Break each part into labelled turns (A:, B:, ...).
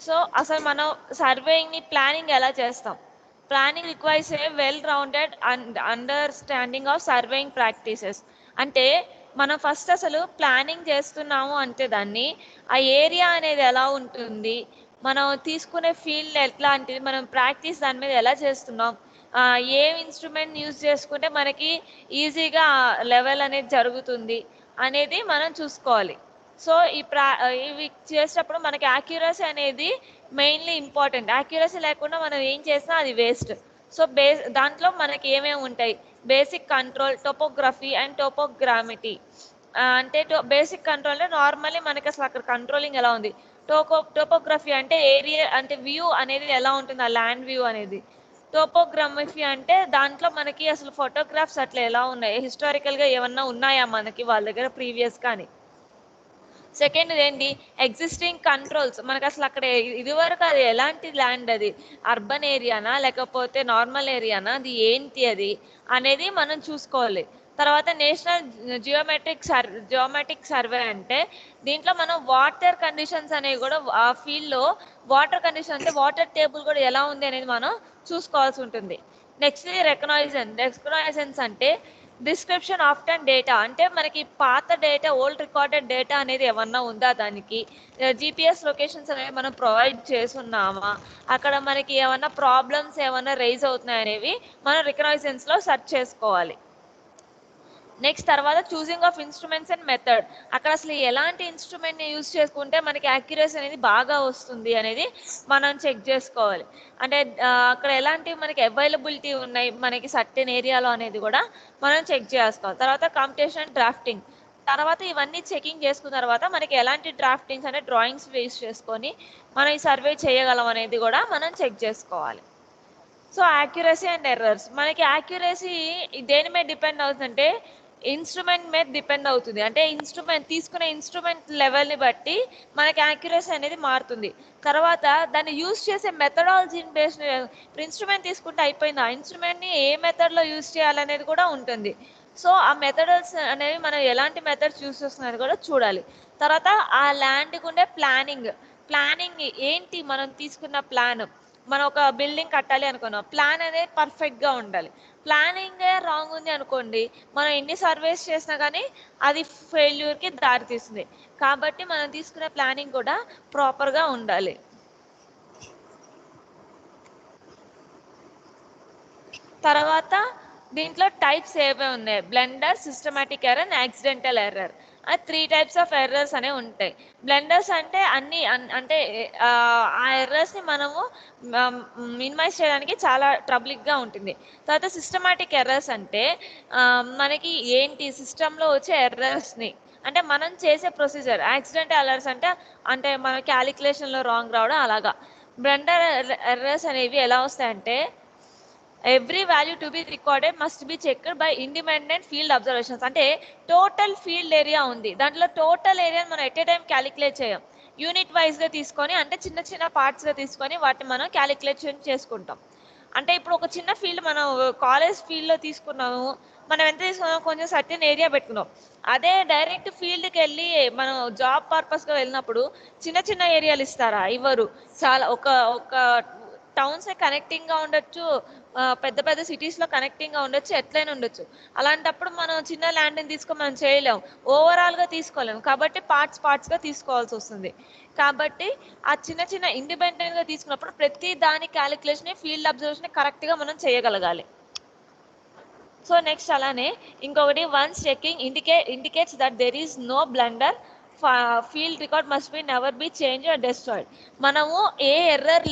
A: So అసలు మనం సర్వేయింగ్ని planning ఎలా చేస్తాం? Planning requires a well rounded and understanding of surveying practices. అంటే మనం ఫస్ట్ అసలు ప్లానింగ్ చేస్తున్నాము అంటే దాన్ని ఆ ఏరియా అనేది ఎలా ఉంటుంది, మనం తీసుకునే ఫీల్డ్ ఎట్లాంటిది, మనం ప్రాక్టీస్ దాని మీద ఎలా చేస్తున్నాం, ఏ ఇన్స్ట్రుమెంట్ యూజ్ చేసుకుంటే మనకి ఈజీగా లెవెల్ అనేది జరుగుతుంది అనేది మనం చూసుకోవాలి. సో ఇవి చేసేటప్పుడు మనకి యాక్యురసీ అనేది మెయిన్లీ ఇంపార్టెంట్. యాక్యురసీ లేకుండా మనం ఏం చేసినా అది వేస్ట్. సో దాంట్లో మనకి ఏమేమి ఉంటాయి? Basic control, topography and photogrammetry. అంటే బేసిక్ కంట్రోల్ అంటే నార్మల్లీ మనకి అసలు అక్కడ కంట్రోలింగ్ ఎలా ఉంది. టోపోగ్రఫీ అంటే ఏరియా అంటే వ్యూ అనేది ఎలా ఉంటుంది, ఆ ల్యాండ్ వ్యూ అనేది. టోపోగ్రఫీ అంటే దాంట్లో మనకి అసలు ఫోటోగ్రాఫ్స్ అట్లా ఎలా ఉన్నాయి, హిస్టారికల్గా ఏమన్నా ఉన్నాయా మనకి వాళ్ళ దగ్గర ప్రీవియస్ కానీ. సెకండ్ ఏంటి? Existing controls. మనకు అసలు అక్కడ ఇదివరకు అది ఎలాంటి ల్యాండ్, అది అర్బన్ ఏరియానా లేకపోతే నార్మల్ ఏరియానా, అది ఏంటి అది అనేది మనం చూసుకోవాలి. తర్వాత నేషనల్ జియోమెట్రిక్ సర్వే అంటే దీంట్లో మనం వాటర్ కండిషన్స్ అనేవి కూడా ఆ ఫీల్డ్లో వాటర్ కండిషన్ అంటే వాటర్ టేబుల్ కూడా ఎలా ఉంది అనేది మనం చూసుకోవాల్సి ఉంటుంది. నెక్స్ట్ రెకగ్నైజెన్స్ అంటే డిస్క్రిప్షన్ ఆఫ్టర్ డేటా. అంటే మనకి పాత డేటా, ఓల్డ్ రికార్డెడ్ డేటా అనేది ఏమన్నా ఉందా, దానికి జిపిఎస్ లొకేషన్స్ అనేవి మనం ప్రొవైడ్ చేసున్నామా, అక్కడ మనకి ఏమన్నా ప్రాబ్లమ్స్ ఏమన్నా రైజ్ అవుతున్నాయి అనేవి మనం రికగ్నైజెన్స్లో సెర్చ్ చేసుకోవాలి. నెక్స్ట్ తర్వాత choosing of instruments and method. అక్కడ అసలు ఎలాంటి ఇన్స్ట్రుమెంట్ని యూజ్ చేసుకుంటే మనకి యాక్యురసీ అనేది బాగా వస్తుంది అనేది మనం చెక్ చేసుకోవాలి. అంటే అక్కడ ఎలాంటి మనకి అవైలబిలిటీ ఉన్నాయి మనకి సర్టెన్ ఏరియాలో అనేది కూడా మనం చెక్ చేసుకోవాలి. తర్వాత కంప్యూటేషన్ డ్రాఫ్టింగ్. తర్వాత ఇవన్నీ చెకింగ్ చేసుకున్న తర్వాత మనకి ఎలాంటి డ్రాఫ్టింగ్స్ అంటే డ్రాయింగ్స్ బేస్ చేసుకొని మనం ఈ సర్వే చేయగలం అనేది కూడా మనం చెక్ చేసుకోవాలి. So accuracy and errors. మనకి యాక్యురసీ దేని మీద డిపెండ్ అవుతుందంటే ఇన్స్ట్రుమెంట్ మీద డిపెండ్ అవుతుంది. అంటే తీసుకునే ఇన్స్ట్రుమెంట్ లెవెల్ని బట్టి మనకి యాక్యురసీ అనేది మారుతుంది. తర్వాత దాన్ని యూజ్ చేసే మెథడాలజీని బేస్. ఇప్పుడు ఇన్స్ట్రుమెంట్ తీసుకుంటే అయిపోయింది, ఆ ఇన్స్ట్రుమెంట్ని ఏ మెథడ్లో యూజ్ చేయాలనేది కూడా ఉంటుంది. సో ఆ మెథడ్స్ అనేవి మనం ఎలాంటి మెథడ్స్ యూజ్ చేస్తున్నది కూడా చూడాలి. తర్వాత ఆ ల్యాండ్కి ఉండే ప్లానింగ్ ఏంటి, మనం తీసుకున్న ప్లాన్. మనం ఒక బిల్డింగ్ కట్టాలి అనుకున్నాం, ప్లాన్ అనేది పర్ఫెక్ట్గా ఉండాలి. ప్లానింగే రాంగ్ ఉంది అనుకోండి, మనం ఎన్ని సర్వేస్ చేసినా కానీ అది ఫెయిల్యూర్కి దారితీస్తుంది. కాబట్టి మనం తీసుకునే ప్లానింగ్ కూడా ప్రాపర్గా ఉండాలి. తర్వాత దీంట్లో టైప్స్ ఏవే ఉన్నాయి? Blunder, systematic error and accidental error. 3 types of errors అనేవి ఉంటాయి. బ్లెండర్స్ అంటే అంటే ఆ ఎర్రర్స్ని మనము మినిమైజ్ చేయడానికి చాలా ట్రబుల్గా ఉంటుంది. తర్వాత సిస్టమాటిక్ ఎర్రర్స్ అంటే మనకి ఏంటి సిస్టంలో వచ్చే ఎర్రర్స్ని, అంటే మనం చేసే ప్రొసీజర్. యాక్సిడెంటల్ ఎర్రర్స్ అంటే అంటే మన క్యాలిక్యులేషన్లో రాంగ్ రావడం అలాగా. బ్లెండర్ ఎర్రర్స్ అనేవి ఎలా వస్తాయంటే every value to be recorded must be checked by independent field observations. అంటే టోటల్ ఫీల్డ్ ఏరియా ఉంది, దాంట్లో టోటల్ ఏరియాని మనం ఎట్ ఏ టైం క్యాలిక్యులేట్ చేయం. యూనిట్ వైజ్గా తీసుకొని, అంటే చిన్న చిన్న పార్ట్స్గా తీసుకొని వాటిని మనం క్యాలిక్యులేషన్ చేసుకుంటాం. అంటే ఇప్పుడు ఒక చిన్న ఫీల్డ్ మనం కాలేజ్ ఫీల్డ్లో తీసుకున్నాము, మనం ఎంత తీసుకున్నాం, కొంచెం సర్టెన్ ఏరియా పెట్టుకున్నాం. అదే డైరెక్ట్ ఫీల్డ్కి వెళ్ళి మనం జాబ్ పర్పస్గా వెళ్ళినప్పుడు చిన్న చిన్న ఏరియాలు ఇస్తారా? ఇవ్వరు. చాలా ఒక టౌన్స్ కనెక్టింగ్గా ఉండొచ్చు, పెద్ద పెద్ద సిటీస్లో కనెక్టింగ్గా ఉండొచ్చు, ఎట్లయినా ఉండొచ్చు. అలాంటప్పుడు మనం చిన్న ల్యాండ్ని తీసుకొని మనం చేయలేము, ఓవరాల్గా తీసుకోలేము. కాబట్టి పార్ట్స్గా తీసుకోవాల్సి వస్తుంది. కాబట్టి ఆ చిన్న చిన్న ఇండిపెండెంట్గా తీసుకున్నప్పుడు ప్రతి దాని క్యాలిక్యులేషన్, ఫీల్డ్ అబ్జర్వేషన్ కరెక్ట్గా మనం చేయగలగాలి. సో నెక్స్ట్ అలానే ఇంకొకటి, once checking indicates that there is no blunder, field record must be never be change or destroyed. మనము ఏ ఎర్రర్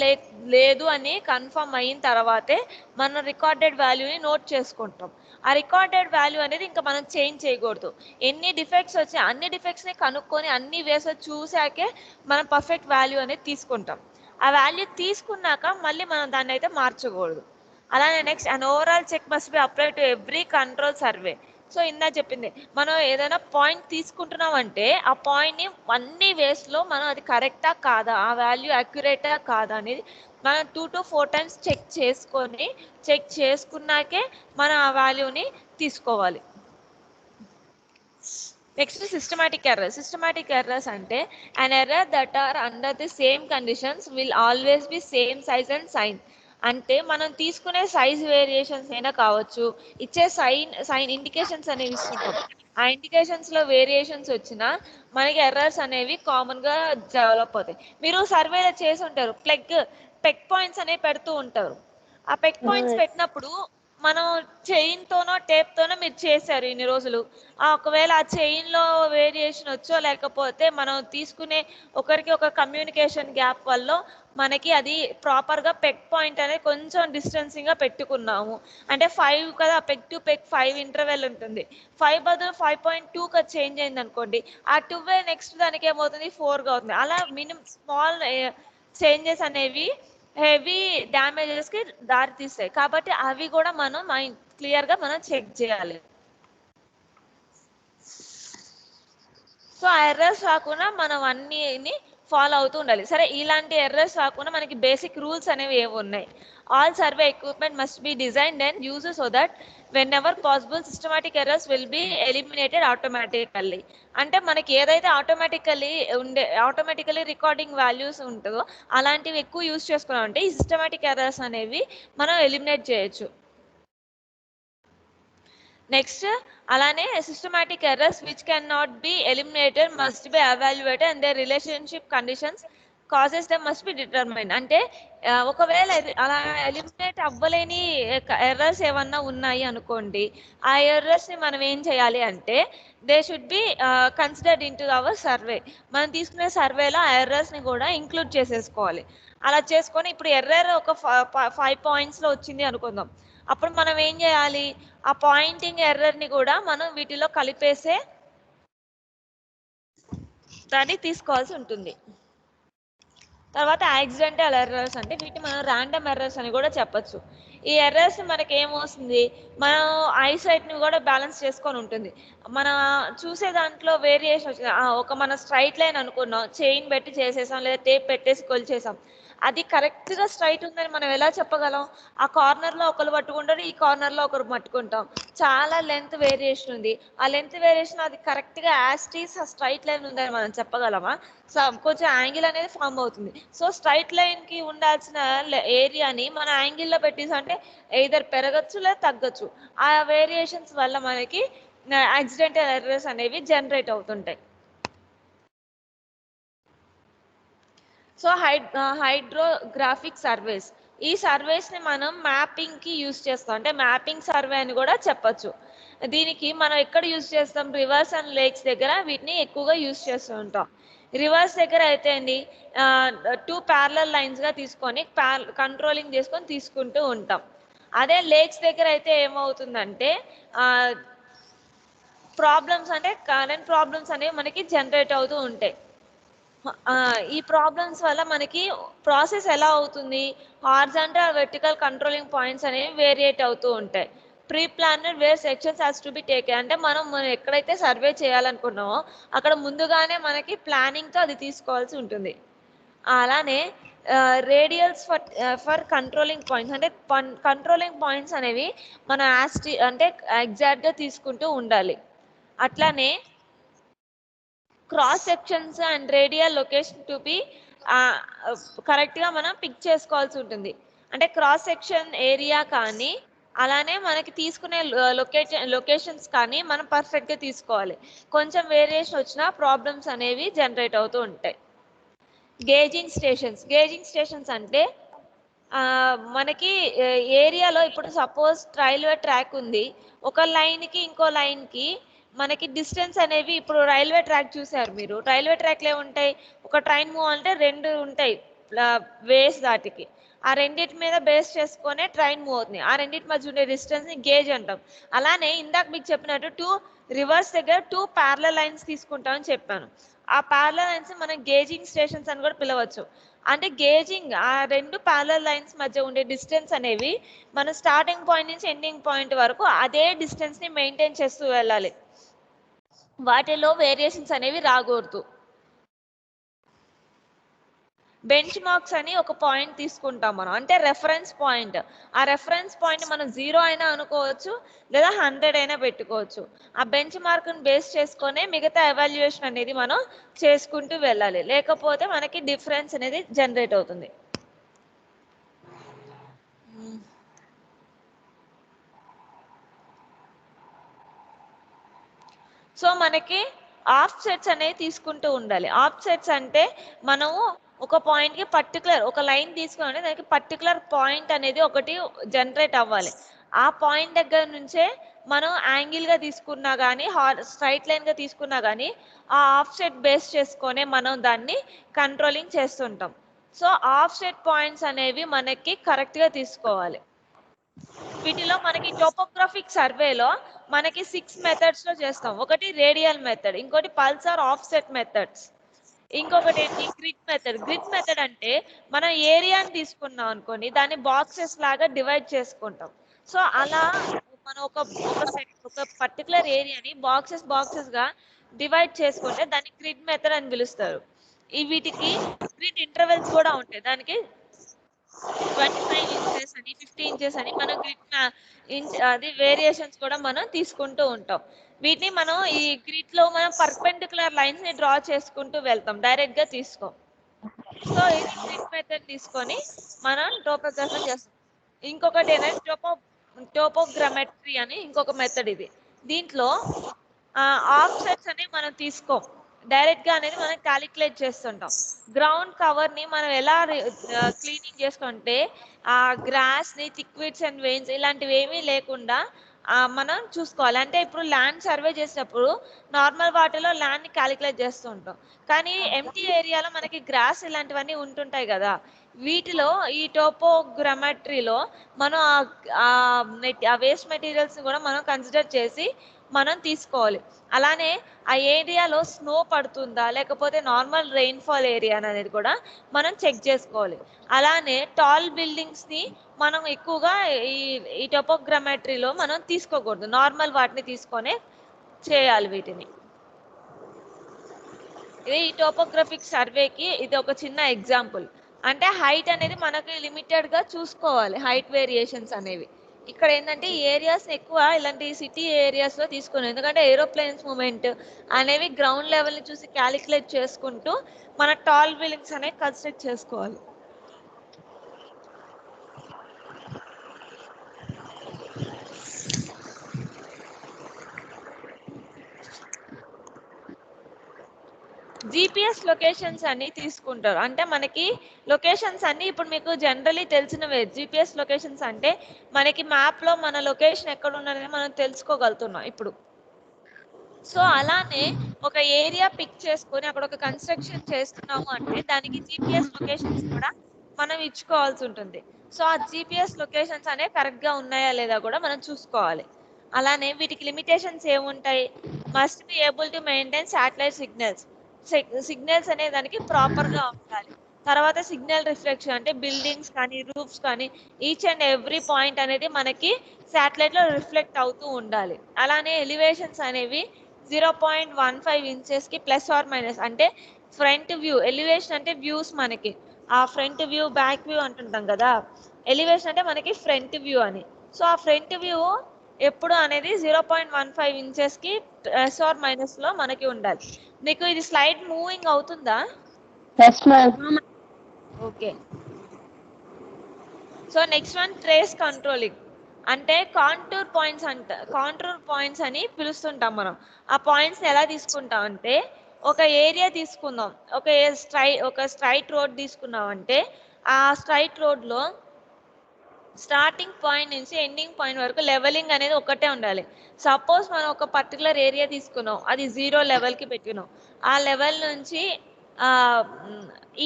A: లేదు అని కన్ఫర్మ్ అయిన తర్వాతే మన రికార్డెడ్ వాల్యూని నోట్ చేసుకుంటాం. ఆ రికార్డెడ్ వాల్యూ అనేది ఇంకా మనం చేంజ్ చేయకూడదు. ఎన్ని డిఫెక్ట్స్ వచ్చాయి అన్ని డిఫెక్ట్స్ని కనుక్కొని అన్ని వేసే చూసాకే మనం పర్ఫెక్ట్ వాల్యూ అనేది తీసుకుంటాం. ఆ వాల్యూ తీసుకున్నాక మళ్ళీ మనం దాన్ని అయితే మార్చకూడదు. అలానే next and overall check must be apply to every control survey. So ఇందా చెప్పింది, మనం ఏదైనా పాయింట్ తీసుకుంటున్నాం అంటే ఆ పాయింట్ని అన్ని వేస్లో మనం అది కరెక్టా కాదా, ఆ వాల్యూ అక్యురేటా కాదా అనేది మనం 2 to 4 times చెక్ చేసుకున్నాకే మనం ఆ వాల్యూని తీసుకోవాలి. Next systematic errors. Systematic errors అంటే an error that are under the same conditions will always be same size and sign. అంటే మనం తీసుకునే సైజ్ వేరియేషన్స్ అయినా కావచ్చు, ఇచ్చే సైన్ ఇండికేషన్స్ అనేవి ఇస్తుంటాం. ఆ ఇండికేషన్స్ లో వేరియేషన్స్ వచ్చినా మనకి ఎర్రర్స్ అనేవి కామన్ గా డెవలప్ అవుతాయి. మీరు సర్వేలో చేసి ఉంటారు, పెగ్ పాయింట్స్ అనేవి పెడుతూ ఉంటారు. ఆ పెగ్ పాయింట్స్ పెట్టినప్పుడు మనం చైన్ తోనో టేప్ తోనో మీరు చేశారు ఇన్ని రోజులు, ఒకవేళ ఆ చైన్ లో వేరియేషన్ వచ్చో లేకపోతే మనం తీసుకునే ఒకరికి ఒక కమ్యూనికేషన్ గ్యాప్ వల్ల మనకి అది ప్రాపర్ గా పెగ్ పాయింట్ అనేది కొంచెం డిస్టెన్సింగ్ గా పెట్టుకున్నాము అంటే 5 కదా, పెగ్ టు పెగ్ 5 ఇంటర్వెల్ ఉంటుంది. 5 బదులు 5.2 గా చేంజ్ అయింది అనుకోండి, ఆ 2 నెక్స్ట్ దానికి ఏమవుతుంది 4 గా అవుతుంది. అలా మినిమం స్మాల్ చేంజెస్ అనేవి హెవీ డ్యామేజెస్ కి దారి తీస్తాయి. కాబట్టి అవి కూడా మనం క్లియర్ గా మనం చెక్ చేయాలి. సో ఆ ఎర్రర్స్ రాకుండా మనం అన్నిని ఫాలో అవుతూ ఉండాలి. సరే, ఇలాంటి ఎర్రర్స్ రాకుండా మనకి బేసిక్ రూల్స్ అనేవి ఏవి ఉన్నాయి? All survey equipment must be designed and use so that when ever possible systematic errors will be eliminated automatically. అంటే మనకి ఏదైతే ఆటోమేటికల్లీ రికార్డింగ్ వాల్యూస్ ఉంటుందో అలాంటివి ఎక్కువ యూజ్ చేసుకున్నామంటే ఈ సిస్టమాటిక్ ఎర్రర్స్ అనేవి మనం ఎలిమినేట్ చేయొచ్చు. నెక్స్ట్ అలానే systematic errors which can not be eliminated must be evaluated and there relationship conditions causes them must be determine. అంటే ఒకవేళ అలా ఎలిమినేట్ అవ్వలేని ఎర్రర్స్ ఏమన్నా ఉన్నాయి అనుకోండి, ఆ ఎర్రర్స్ ని మనం ఏం చేయాలి అంటే they should be considered in to our survey. మనం తీసుకునే సర్వేలో ఆ ఎర్రర్స్ ని కూడా ఇంక్లూడ్ చేసేసుకోవాలి. అలా చేసుకొని ఇప్పుడు ఎర్రర్ ఒక 5 పాయింట్స్ లో వచ్చింది అనుకుందాం, అప్పుడు మనం ఏం చేయాలి, ఆ పాయింటింగ్ ఎర్రర్ ని కూడా మనం వీటిలో కలిపేసే దాన్ని తీసుకోవాల్సి ఉంటుంది. తర్వాత యాక్సిడెంటల్ ఎర్రర్స్ అంటే వీటిని మనం ర్యాండమ్ ఎర్రర్స్ అని కూడా చెప్పొచ్చు. ఈ ఎర్రర్స్ మనకి ఏమొస్తుంది, మనం ఐసైట్ ని కూడా బ్యాలెన్స్ చేసుకొని ఉంటుంది. మన చూసే దాంట్లో వేరియేషన్ వచ్చింది, ఒక మన స్ట్రైట్ లైన్ అనుకున్నాం, చైన్ పెట్టి చేసేసాం లేదా టేప్ పెట్టేసి కొలిచేసాం, అది కరెక్ట్ గా స్ట్రైట్ ఉందని మనం ఎలా చెప్పగలం? ఆ కార్నర్ లో ఒకరు పట్టుకుంటారు, ఈ కార్నర్ లో ఒకరు పట్టుకుంటాం, చాలా లెంత్ వేరియేషన్ ఉంది, ఆ లెంత్ వేరియేషన్ అది కరెక్ట్ గా యాస్టీస్ స్ట్రైట్ లైన్ ఉందని మనం చెప్పగలమా? కొంచెం యాంగిల్ అనేది ఫామ్ అవుతుంది. సో స్ట్రైట్ లైన్ కి ఉండాల్సిన ఏరియాని మన యాంగిల్లో పెట్టేసి అంటే ఎయిదర్ పెరగచ్చు లేదా తగ్గచ్చు. ఆ వేరియేషన్స్ వల్ల మనకి యాక్సిడెంటల్ ఎర్రర్స్ అనేవి జనరేట్ అవుతుంటాయి. సో హైడ్రోగ్రాఫిక్ సర్వేస్, ఈ సర్వేస్ ని మనం మ్యాపింగ్ కి యూజ్ చేస్తాం, అంటే మ్యాపింగ్ సర్వే అని కూడా చెప్పొచ్చు. దీనికి మనం ఎక్కడ యూజ్ చేస్తాం, రివర్స్ అండ్ లేక్స్ దగ్గర వీటిని ఎక్కువగా యూజ్ చేస్తూ ఉంటాం. రివర్స్ దగ్గర అయితే అండి 2 ప్యారలల్ లైన్స్ గా తీసుకొని కంట్రోలింగ్ చేసుకొని తీసుకుంటూ ఉంటాం. అదే లేక్స్ దగ్గర అయితే ఏమవుతుందంటే ప్రాబ్లమ్స్ అంటే కరెంట్ ప్రాబ్లమ్స్ అనేవి మనకి జనరేట్ అవుతూ ఉంటాయి. ఈ ప్రాబ్లమ్స్ వల్ల మనకి ప్రాసెస్ ఎలా అవుతుంది, హారిజాంటల్ వెర్టికల్ కంట్రోలింగ్ పాయింట్స్ అనేవి వేరియేట్ అవుతూ ఉంటాయి. Pre planned where sections has to be taken, అంటే మనం ఎక్కడైతే సర్వే చేయాలనుకున్నామో అక్కడ ముందుగానే మనకి ప్లానింగ్తో అది తీసుకోవాల్సి ఉంటుంది. అలానే రేడియల్స్ ఫర్ కంట్రోలింగ్ పాయింట్స్, అంటే కంట్రోలింగ్ పాయింట్స్ అనేవి మనం అంటే ఎగ్జాక్ట్గా తీసుకుంటూ ఉండాలి. అట్లానే cross sections and radial location to be కరెక్ట్గా మనం పిక్ చేసుకోవాల్సి ఉంటుంది. అంటే క్రాస్ సెక్షన్ ఏరియా కానీ అలానే మనకి తీసుకునే లొకేషన్స్ కానీ మనం పర్ఫెక్ట్గా తీసుకోవాలి. కొంచెం వేరియేషన్ వచ్చినా ప్రాబ్లమ్స్ అనేవి జనరేట్ అవుతూ ఉంటాయి. గేజింగ్ స్టేషన్స్ అంటే మనకి ఏరియాలో ఇప్పుడు సపోజ్ రైల్వే ట్రాక్ ఉంది, ఒక లైన్కి ఇంకో లైన్కి మనకి డిస్టెన్స్ అనేవి, ఇప్పుడు రైల్వే ట్రాక్ చూసారు మీరు, రైల్వే ట్రాక్లో ఏముంటాయి, ఒక ట్రైన్ మూవ్ అంటే 2 ఉంటాయి వేస్, దాటికి ఆ రెండింటి మీద బేస్ చేసుకునే ట్రైన్ మూవ్ అవుతుంది. ఆ రెండింటి మధ్య ఉండే డిస్టెన్స్ని గేజ్ అంటాం. అలానే ఇందాక మీకు చెప్పినట్టు రివర్స్ దగ్గర 2 ప్యారలల్ లైన్స్ తీసుకుంటామని చెప్పాను. ఆ ప్యారలల్ లైన్స్ మనం గేజింగ్ స్టేషన్స్ అని కూడా పిలవచ్చు. అంటే గేజింగ్ ఆ 2 ప్యారలల్ లైన్స్ మధ్య ఉండే డిస్టెన్స్ అనేవి మన స్టార్టింగ్ పాయింట్ నుంచి ఎండింగ్ పాయింట్ వరకు అదే డిస్టెన్స్ని మెయింటైన్ చేస్తూ వెళ్ళాలి, వాటిలో వేరియేషన్స్ అనేవి రాకూడదు. బెంచ్ మార్క్స్ అని ఒక పాయింట్ తీసుకుంటాం మనం, అంటే రెఫరెన్స్ పాయింట్. ఆ రెఫరెన్స్ పాయింట్ మనం 0 అయినా అనుకోవచ్చు లేదా 100 అయినా పెట్టుకోవచ్చు. ఆ బెంచ్ మార్క్ని బేస్ చేసుకునే మిగతా ఎవాల్యుయేషన్ అనేది మనం చేసుకుంటూ వెళ్ళాలి, లేకపోతే మనకి డిఫరెన్స్ అనేది జనరేట్ అవుతుంది. సో మనకి ఆఫ్ సెట్స్ అనేవి తీసుకుంటూ ఉండాలి. ఆఫ్ సెట్స్ అంటే మనము ఒక పాయింట్కి పర్టికులర్ ఒక లైన్ తీసుకొని దానికి పర్టికులర్ పాయింట్ అనేది ఒకటి జనరేట్ అవ్వాలి. ఆ పాయింట్ దగ్గర నుంచే మనం యాంగిల్గా తీసుకున్నా కానీ స్ట్రైట్ లైన్గా తీసుకున్నా కానీ ఆ ఆఫ్ సెట్ బేస్ చేసుకొని మనం దాన్ని కంట్రోలింగ్ చేస్తుంటాం. సో ఆఫ్ సెట్ పాయింట్స్ అనేవి మనకి కరెక్ట్గా తీసుకోవాలి. వీటిలో మనకి టోపోగ్రాఫిక్ సర్వేలో మనకి 6 మెథడ్స్ లో చేస్తాం. ఒకటి రేడియల్ మెథడ్, ఇంకోటి పల్సర్ ఆఫ్సెట్ మెథడ్స్, ఇంకొకటి ఏంటి గ్రిడ్ మెథడ్. గ్రిడ్ మెథడ్ అంటే మనం ఏరియాని తీసుకున్నాం అనుకోండి, దాన్ని బాక్సెస్ లాగా డివైడ్ చేసుకుంటాం. సో అలా మనం ఒక పర్టికులర్ ఏరియాని బాక్సెస్ గా డివైడ్ చేసుకుంటే దాన్ని గ్రిడ్ మెథడ్ అని పిలుస్తారు. వీటికి గ్రిడ్ ఇంటర్వెల్స్ కూడా ఉంటాయి. దానికి 25 ఇంచెస్ అని 50 ఇంచెస్ అని మనం గ్రిడ్ అది వేరియేషన్స్ కూడా మనం తీసుకుంటూ ఉంటాం. వీటిని మనం ఈ గ్రిడ్ లో మనం పర్పెండిక్యులర్ లైన్స్ ని డ్రా చేసుకుంటూ వెళ్తాం, డైరెక్ట్ గా తీసుకోం. సో ఇది గ్రిడ్ మెథడ్ తీసుకొని మనం టోపోగ్రఫీ చేస్తాం. ఇంకొకటి ఏంటంటే టోపోగ్రమెట్రీ అని ఇంకొక మెథడ్. ఇది దీంట్లో ఆఫ్సెట్స్ అనేవి మనం తీసుకోం, డైరెక్ట్ గా అనేది మనం క్యాలిక్యులేట్ చేస్తుంటాం. గ్రౌండ్ కవర్ ని మనం ఎలా క్లీనింగ్ చేసుకుంటే ఆ గ్రాస్ ని థిక్విడ్స్ అండ్ వెయిన్స్ ఇలాంటివి ఏమీ లేకుండా మనం చూసుకోవాలి. అంటే ఇప్పుడు ల్యాండ్ సర్వే చేసేటప్పుడు నార్మల్ వాటిలో ల్యాండ్ ని క్యాలిక్యులేట్ చేస్తూ ఉంటాం, కానీ ఎంటీ ఏరియాలో మనకి గ్రాస్ ఇలాంటివన్నీ ఉంటుంటాయి కదా. వీటిలో ఈ టోపోగ్రమెట్రీలో మనం ఆ వేస్ట్ మెటీరియల్స్ కూడా మనం కన్సిడర్ చేసి మనం తీసుకోవాలి. అలానే ఆ ఏరియాలో స్నో పడుతుందా లేకపోతే నార్మల్ రెయిన్ఫాల్ ఏరియా అనేది కూడా మనం చెక్ చేసుకోవాలి. అలానే టాల్ బిల్డింగ్స్ ని మనం ఎక్కువగా ఈ టోపోగ్రమెట్రీలో మనం తీసుకోకూడదు, నార్మల్ వాటిని తీసుకొని చేయాలి వీటిని. ఇది ఈ టోపోగ్రఫిక్ సర్వేకి ఇది ఒక చిన్న ఎగ్జాంపుల్. అంటే హైట్ అనేది మనకి లిమిటెడ్ గా చూసుకోవాలి, హైట్ వేరియేషన్స్ అనేవి. ఇక్కడ ఏంటంటే ఈ ఏరియాస్ ఎక్కువ ఇలాంటి సిటీ ఏరియాస్ లో తీసుకున్నాం, ఎందుకంటే ఏరోప్లేన్స్ మూమెంట్ అనేవి గ్రౌండ్ లెవెల్ ని చూసి క్యాలిక్యులేట్ చేసుకుంటూ మన టాల్ బిల్డింగ్స్ అనేవి కన్స్ట్రక్ట్ చేసుకోవాలి. జిపిఎస్ లొకేషన్స్ అన్ని తీసుకుంటారు. అంటే మనకి లొకేషన్స్ అన్ని ఇప్పుడు మీకు జనరలీ తెలిసినవే. జిపిఎస్ లొకేషన్స్ అంటే మనకి మ్యాప్ లో మన లొకేషన్ ఎక్కడ ఉన్నది మనం తెలుసుకోగలుగుతున్నాం ఇప్పుడు. సో అలానే ఒక ఏరియా పిక్ చేసుకొని అక్కడ ఒక కన్స్ట్రక్షన్ చేస్తున్నాము అంటే దానికి జిపిఎస్ లొకేషన్స్ కూడా మనం ఇచ్చుకోవాల్సి ఉంటుంది. సో ఆ జిపిఎస్ లొకేషన్స్ అనేవి కరెక్ట్ గా ఉన్నాయా లేదా కూడా మనం చూసుకోవాలి. అలానే వీటికి లిమిటేషన్స్ ఏముంటాయి? Must be able to maintain satellite signals. Signals అనే దానికి ప్రాపర్ గా ఉండాలి. తర్వాత సిగ్నల్ రిఫ్లెక్షన్ అంటే బిల్డింగ్స్ కానీ రూఫ్స్ కానీ ఈచ్ అండ్ ఎవ్రీ పాయింట్ అనేది మనకి శాటిలైట్ లో రిఫ్లెక్ట్ అవుతూ ఉండాలి. అలానే ఎలివేషన్స్ అనేవి 0.15 ఇంచెస్ కి ప్లస్ ఆర్ మైనస్. అంటే ఫ్రంట్ వ్యూ ఎలివేషన్ అంటే వ్యూస్, మనకి ఆ ఫ్రంట్ వ్యూ బ్యాక్ వ్యూ అంటుంటాం కదా. ఎలివేషన్ అంటే మనకి ఫ్రంట్ వ్యూ అని. సో ఆ ఫ్రంట్ వ్యూ ఎప్పుడు అనేది 0.15 ఇంచెస్ కి ప్లస్ ఆర్ మైనస్ లో మనకి ఉండాలి. మీకు ఇది స్లైడ్ మూవింగ్ అవుతుందా? Okay. So next one trace controlling. అంటే కాంటూర్ పాయింట్స్ అని పిలుస్తుంటాం మనం. ఆ పాయింట్స్ ఎలా తీసుకుంటాం అంటే ఒక ఏరియా తీసుకుందాం, ఒక స్ట్రైట్ రోడ్ తీసుకున్నాం అంటే ఆ స్ట్రైట్ రోడ్ లో స్టార్టింగ్ పాయింట్ నుంచి ఎండింగ్ పాయింట్ వరకు లెవెలింగ్ అనేది ఒకటే ఉండాలి. సపోజ్ మనం ఒక పర్టికులర్ ఏరియా తీసుకున్నాం, అది 0 లెవెల్కి పెట్టినాం. ఆ లెవెల్ నుంచి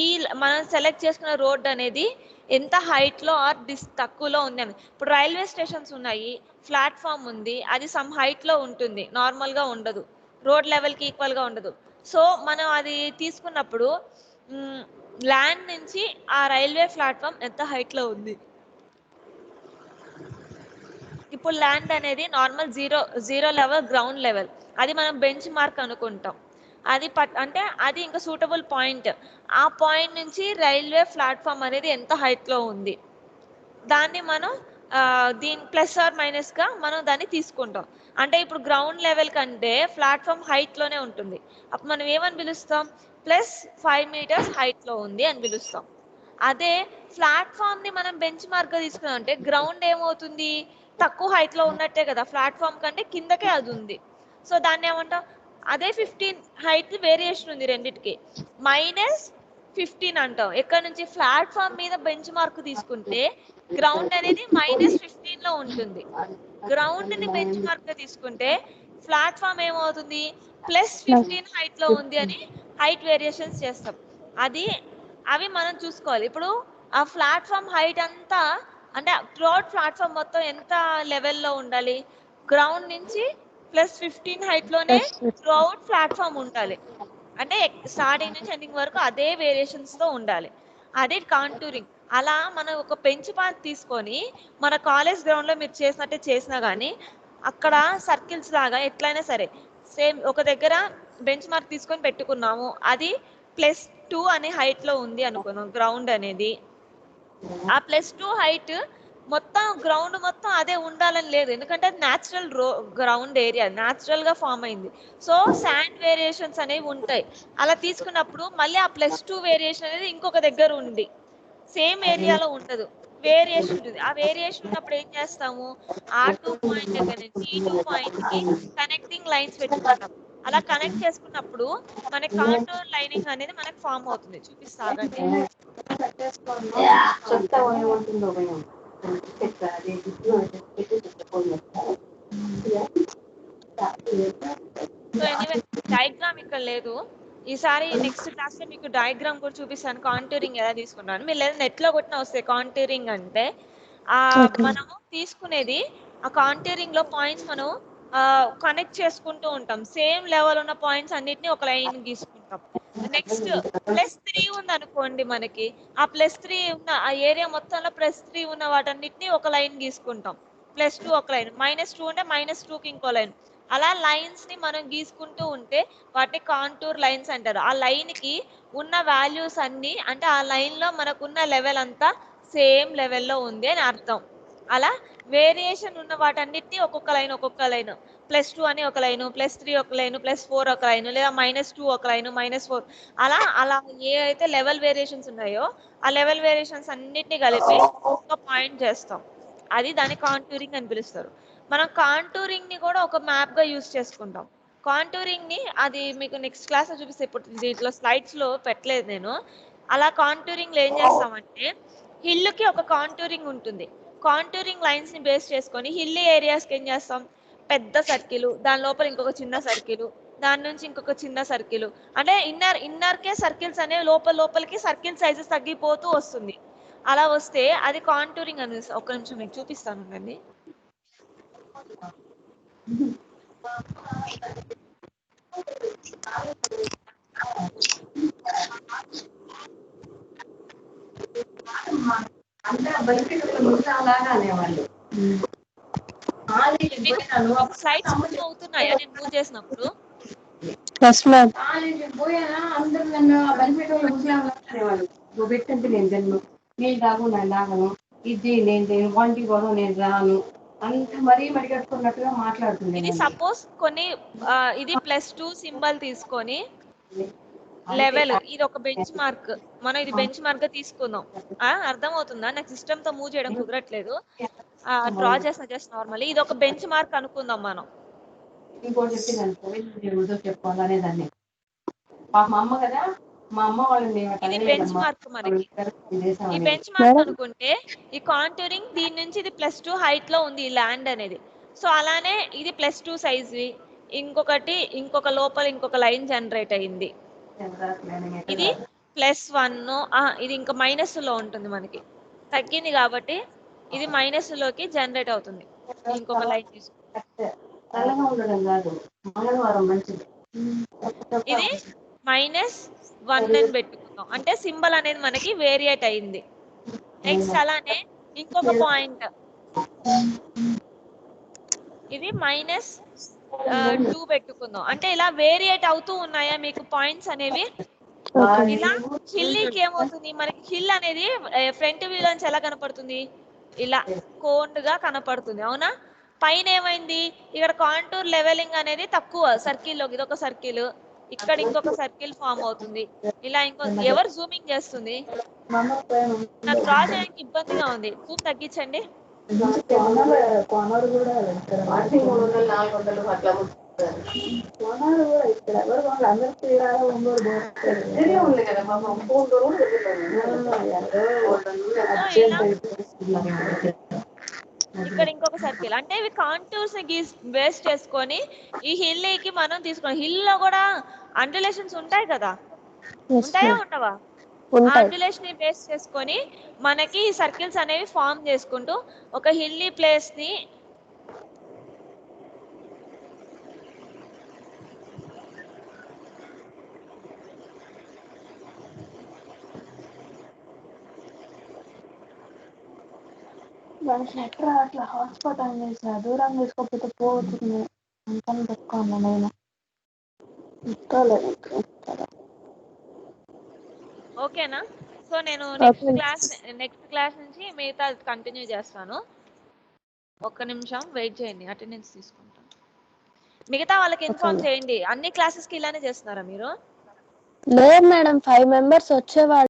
A: ఈ మనం సెలెక్ట్ చేసుకున్న రోడ్ అనేది ఎంత హైట్లో ఆర్ తక్కువలో ఉంది అని. ఇప్పుడు రైల్వే స్టేషన్స్ ఉన్నాయి, ప్లాట్ఫామ్ ఉంది, అది సమ్ హైట్లో ఉంటుంది, నార్మల్గా ఉండదు, రోడ్ లెవెల్కి ఈక్వల్గా ఉండదు. సో మనం అది తీసుకున్నప్పుడు ల్యాండ్ నుంచి ఆ రైల్వే ప్లాట్ఫామ్ ఎంత హైట్లో ఉంది. ఇప్పుడు ల్యాండ్ అనేది normal zero level, ground level, అది మనం బెంచ్ మార్క్ అనుకుంటాం. అది అంటే అది ఇంకా సూటబుల్ పాయింట్. ఆ పాయింట్ నుంచి రైల్వే ప్లాట్ఫామ్ అనేది ఎంత హైట్లో ఉంది దాన్ని మనం దీని ప్లస్ ఆర్ మైనస్గా మనం దాన్ని తీసుకుంటాం. అంటే ఇప్పుడు గ్రౌండ్ లెవెల్ కంటే ప్లాట్ఫామ్ హైట్లోనే ఉంటుంది. అప్పుడు మనం ఏమని పిలుస్తాం, +5 meters హైట్లో ఉంది అని పిలుస్తాం. అదే ప్లాట్ఫామ్ని మనం బెంచ్ మార్క్గా తీసుకున్నాం అంటే గ్రౌండ్ ఏమవుతుంది, తక్కువ హైట్లో ఉన్నట్టే కదా, ప్లాట్ఫామ్ కంటే కిందకే అది ఉంది. సో దాన్ని ఏమంటాం, అదే 15 హైట్ వేరియేషన్ ఉంది రెండిటికి, -15 అంటాం. ఎక్కడ నుంచి, ప్లాట్ఫామ్ మీద బెంచ్ మార్క్ తీసుకుంటే గ్రౌండ్ అనేది -15లో ఉంటుంది. గ్రౌండ్ని బెంచ్ మార్క్గా తీసుకుంటే ప్లాట్ఫామ్ ఏమవుతుంది, +15 హైట్లో ఉంది అని హైట్ వేరియేషన్స్ చేస్తాం. అవి మనం చూసుకోవాలి. ఇప్పుడు ఆ ప్లాట్ఫామ్ హైట్ అంతా అంటే త్రూఅవుట్ ప్లాట్ఫామ్ మొత్తం ఎంత లెవెల్లో ఉండాలి, గ్రౌండ్ నుంచి +15 హైట్లోనే త్రూఅవుట్ ప్లాట్ఫామ్ ఉండాలి. అంటే స్టార్టింగ్ నుంచి ఎండింగ్ వరకు అదే వేరియేషన్స్తో ఉండాలి. అదే కాంటూరింగ్. అలా మనం ఒక బెంచ్ మార్క్ తీసుకొని మన కాలేజ్ గ్రౌండ్లో మీరు చేసినట్టే చేసినా కానీ అక్కడ సర్కిల్స్ లాగా ఎట్లయినా సరే సేమ్ ఒక దగ్గర బెంచ్ మార్క్ తీసుకొని పెట్టుకున్నాము, అది +2 అనే హైట్లో ఉంది అనుకున్నాం గ్రౌండ్ అనేది. ఆ +2 హైట్ మొత్తం గ్రౌండ్ మొత్తం అదే ఉండాలని లేదు, ఎందుకంటే అది న్యాచురల్ గ్రౌండ్ ఏరియా, న్యాచురల్గా ఫామ్ అయింది. సో శాండ్ వేరియేషన్స్ అనేవి ఉంటాయి. అలా తీసుకున్నప్పుడు మళ్ళీ ఆ +2 వేరియేషన్ అనేది ఇంకొక దగ్గర ఉంది, సేమ్ ఏరియాలో ఉండదు, వేరియేషన్ ఉంటుంది. ఆ వేరియేషన్ ఉన్నప్పుడు ఏం చేస్తాము, R2 పాయింట్ దగ్గర నుంచి ఈ 2 పాయింట్కి కనెక్టింగ్ లైన్స్ పెట్టుకుంటాం. అలా కనెక్ట్ చేసుకున్నప్పుడు మనకి కాంటూర్ లైనింగ్ అనేది మనకి ఫామ్ అవుతుంది. చూపిస్తాగండి. సో ఎనీవే డయాగ్రామ్ ఇక్కడ లేదు, ఈసారి నెక్స్ట్ క్లాస్లో మీకు డయాగ్రామ్ కూడా చూపిస్తాను, కాంటూరింగ్ ఎలా తీసుకున్నాను. మీరు లేదా నెట్లో కొట్టిన వస్తాయి కాంటూరింగ్ అంటే. మనము తీసుకునేది ఆ కాంటూరింగ్లో పాయింట్స్ మనం కనెక్ట్ చేసుకుంటూ ఉంటాం, సేమ్ లెవెల్ ఉన్న పాయింట్స్ అన్నిటిని ఒక లైన్ గీసుకుంటాం. నెక్స్ట్ +3 ఉంది అనుకోండి, మనకి ఆ +3 ఉన్న ఆ ఏరియా మొత్తంలో +3 ఉన్న వాటన్నిటిని ఒక లైన్ గీసుకుంటాం, +2 ఒక లైన్, -2 ఉంటే -2కి ఇంకో లైన్. అలా లైన్స్ ని మనం గీసుకుంటూ ఉంటే వాటిని కాంటూర్ లైన్స్ అంటారు. ఆ లైన్ కి ఉన్న వాల్యూస్ అన్ని అంటే ఆ లైన్ లో మనకున్న లెవెల్ అంతా సేమ్ లెవెల్లో ఉంది అని అర్థం. అలా వేరియేషన్ ఉన్న వాటన్నిటిని ఒక్కొక్క లైన్ +2 అని ఒక లైను, +3 ఒక లైను, +4 ఒక లైను, లేదా -2 ఒక లైను, -4 అలా అలా ఏ అయితే లెవెల్ వేరియేషన్స్ ఉన్నాయో ఆ లెవెల్ వేరియేషన్స్ అన్నిటిని కలిపి ఒక పాయింట్ చేస్తాం. అది దాని కాంటూరింగ్ అని పిలుస్తారు. మనం కాంటూరింగ్ ని కూడా ఒక మ్యాప్ గా యూజ్ చేసుకుంటాం. కాంటూరింగ్ ని అది మీకు నెక్స్ట్ క్లాస్ లో చూపిస్తే, ఇప్పుడు దీంట్లో స్లైడ్స్ లో పెట్టలేదు నేను. అలా కాంటూరింగ్ లో ఏం చేస్తామంటే హిల్ కి ఒక కాంటూరింగ్ ఉంటుంది. కాంటూరింగ్ లైన్స్ ని బేస్ చేసుకొని హిల్లీ ఏరియాస్కి ఏం చేస్తాం, పెద్ద సర్కిల్, దాని లోపల ఇంకొక చిన్న సర్కిల్, దాని నుంచి ఇంకొక చిన్న సర్కిల్, అంటే ఇన్నర్కే సర్కిల్స్ అనేవి లోపలికి సర్కిల్ సైజెస్ తగ్గిపోతూ వస్తుంది. అలా వస్తే అది కాంటూరింగ్ అని. ఒక నిమిషం మీకు చూపిస్తాను అండి. స్లైడ్స్ మూవ్ అవుతున్నాయా నేను మూవ్ చేసినప్పుడు?
B: నేను దాగను ఇది నేను వంటి కూడా నేను రాను అంత మరీ మడిగట్టుకున్నట్టుగా మాట్లాడుతుంది.
A: ఇది సపోజ్ కొన్ని ఇది +2 సింబల్ తీసుకొని లెవెల్, ఇది ఒక బెంచ్ మార్క్, మనం ఇది బెంచ్ మార్క్ గా తీసుకుందాం. అర్థమవుతుందా? నాకు సిస్టమ్ తో మూవ్ చేయడం కుదరట్లేదు, డ్రా చేసిన జస్ట్ నార్మల్లీ. ఇది ఒక బెంచ్ మార్క్ అనుకుందాం మనం.
B: ఇంకోటి చెప్పింది చెప్పాలనేదాన్ని మా అమ్మ కదా, మా అమ్మ వాళ్ళని
A: ఇది బెంచ్ మార్క్ మనకి. ఈ బెంచ్ మార్క్ అనుకుంటే ఈ కాంటూరింగ్ దీని నుంచి ఇది +2 హైట్ లో ఉంది ఈ ల్యాండ్ అనేది. సో అలానే ఇది +2 సైజ్, ఇంకొక లోపల ఇంకొక లైన్ జనరేట్ అయింది. ఇది +1, ఇది ఇంకా మైనస్ లో ఉంటుంది, మనకి తగ్గింది కాబట్టి ఇది మైనస్ లోకి జనరేట్ అవుతుంది. ఇంకొక లైన్ తీసుకుంటాం, ఇది -1 అని పెట్టుకుందాం, అంటే సింబల్ అనేది మనకి వేరియేట్ అయింది. నెక్స్ట్ అలానే ఇంకొక పాయింట్, ఇది 2 పెట్టుకుందాం. అంటే ఇలా వేరియేట్ అవుతూ ఉన్నాయా మీకు పాయింట్స్ అనేవి? ఇలా హిల్లీకి ఏమవుతుంది, మనకి హిల్ అనేది ఫ్రంట్ వ్యూ నుంచి ఎలా కనపడుతుంది, ఇలా కోన్డ్ గా కనపడుతుంది అవునా. పైన ఏమైంది, ఇక్కడ కాంటూర్ లెవెలింగ్ అనేది తక్కువ సర్కిల్లోకి, ఇది ఒక సర్కిల్, ఇక్కడ ఇంకొక సర్కిల్ ఫామ్ అవుతుంది, ఇలా ఎవరు జూమింగ్ చేస్తుంది, నాకు డ్రా చేయడానికి ఇబ్బందిగా ఉంది, జూమ్ తగ్గించండి. ఇక్కడ ఇంకొక సర్కిల్, అంటే ఇవి కాంటూర్స్ బేస్ చేసుకొని ఈ హిల్లీకి మనం తీసుకున్నాం. హిల్ లో కూడా అండులేషన్స్ ఉంటాయి కదా, ఉంటాయా ఉండవా? అండులేషన్ ని బేస్ చేసుకొని మనకి ఈ సర్కిల్స్ అనేవి ఫామ్ చేసుకుంటూ ఒక హిల్లీ ప్లేస్ ని
C: అట్లా హాట్స్పాట్ ఆన్ చేసా, దూరం తీసుకోకపోతే పోతుంది అంతా పెట్టుకోండి. నేను
A: ఓకేనా? సో నేను నెక్స్ట్ క్లాస్ నుంచి మిగతా కంటిన్యూ చేస్తాను. ఒక్క నిమిషం వెయిట్ చేయండి, అటెండెన్స్ తీసుకుంటాను. మిగతా వాళ్ళకి ఇన్ఫార్మ్ చేయండి. అన్ని క్లాసెస్ కి ఇలానే చేస్తున్నారా మీరు?
C: లేదు మేడం, 5 మెంబర్స్ వచ్చేవాళ్ళు.